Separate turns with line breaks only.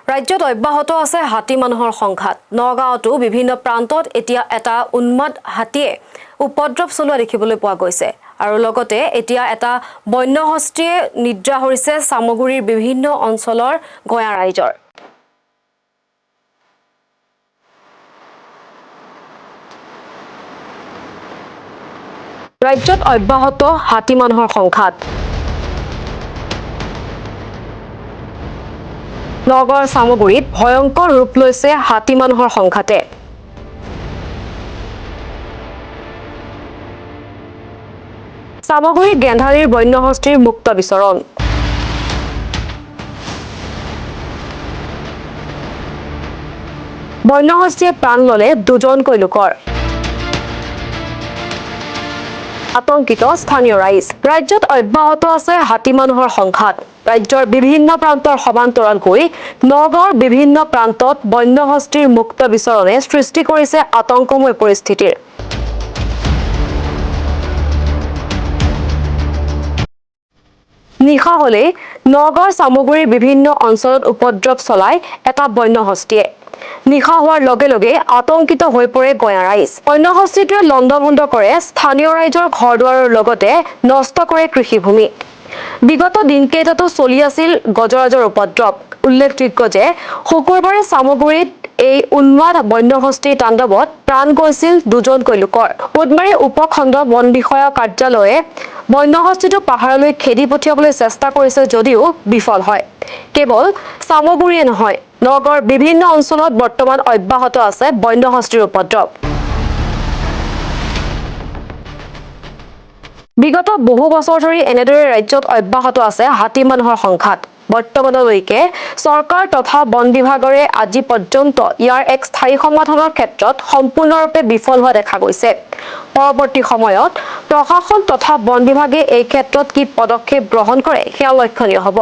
ৰাজ্যত অব্যাহত আছে হাতী মানুহৰ সংঘাত। নগাঁৱতো বিভিন্ন প্ৰান্তত এতিয়া এটা উন্মাদ হাতীয়ে উপদ্ৰৱ চলোৱা দেখিবলৈ পোৱা গৈছে। আৰু লগতে এতিয়া এটা বন্যহস্তীয়ে নিদ্ৰা হৰিছে চামগুৰিৰ বিভিন্ন অঞ্চলৰ গঞা ৰাইজৰ। ৰাজ্যত অব্যাহত হাতী মানুহৰ সংঘাত। নগৰ চামগুৰিত ভয়ংকৰ ৰূপ লৈছে হাতী মানুহৰ সংঘাতে। চামগুৰি গেন্ধাৰীৰ বন্যহস্তীৰ মুক্ত বিচৰণ। বন্যহস্তীয়ে প্ৰাণ ললে দুজনকৈ লোকৰ। আতংকিত স্থানীয় ৰাইজ। ৰাজ্যত অব্যাহত আছে হাতী মানুহৰ সংঘাত। ৰাজ্যৰ বিভিন্ন প্ৰান্তৰ সমান্তৰালকৈ নগাঁৱৰ বিভিন্ন প্ৰান্তত বন্যহস্তীৰ মুক্ত বিচৰণে সৃষ্টি কৰিছে আতংকময় পৰিস্থিতিৰ। নিশা হলেই নগাঁৱৰ চামগুৰিৰ বিভিন্ন অঞ্চলত উপদ্ৰৱ চলাই এটা বন্যহস্তীয়ে। নিশা হোৱাৰ লগে লগে আতংকিত হৈ পৰে গঞা ৰাইজ। বন্যহস্তীটোৱে লণ্ডভণ্ড কৰে স্থানীয় ৰাইজৰ ঘৰ দুৱাৰৰ লগতে নষ্ট কৰে কৃষিভূমি। বিগত দিনকেইটাতো চলি আছিল গজৰাজৰ উপদ্ৰৱ। উল্লেখযোগ্য যে শুকুৰবাৰে চামগুৰিত এই উন্মাদ বন্যহস্তীৰ তাণ্ডৱত প্ৰাণ গৈছিল দুজনকৈ লোকৰ। বুধবাৰে উপখণ্ড বন বিষয়া কাৰ্যালয়ে বন্যহস্তীটো পাহাৰলৈ খেদি পঠিয়াবলৈ চেষ্টা কৰিছে যদিও বিফল হয়। কেৱল চামগুৰিয়ে নহয়, নগাঁৱৰ বিভিন্ন অঞ্চলত বৰ্তমান অব্যাহত আছে বন্যহস্তীৰ উপদ্ৰৱ। বিগত বহু বছৰ ধৰি এনেদৰে ৰাজ্যত অব্যাহত আছে হাতী মানুহৰ সংঘাত। বৰ্তমানলৈকে চৰকাৰ তথা বন বিভাগৰে আজি পৰ্যন্ত ইয়াৰ এক স্থায়ী সমাধানৰ ক্ষেত্ৰত সম্পূৰ্ণৰূপে বিফল হোৱা দেখা গৈছে। পৰৱৰ্তী সময়ত প্ৰশাসন তথা বন বিভাগে এই ক্ষেত্ৰত কি পদক্ষেপ গ্ৰহণ কৰে সেয়া লক্ষণীয় হ'ব।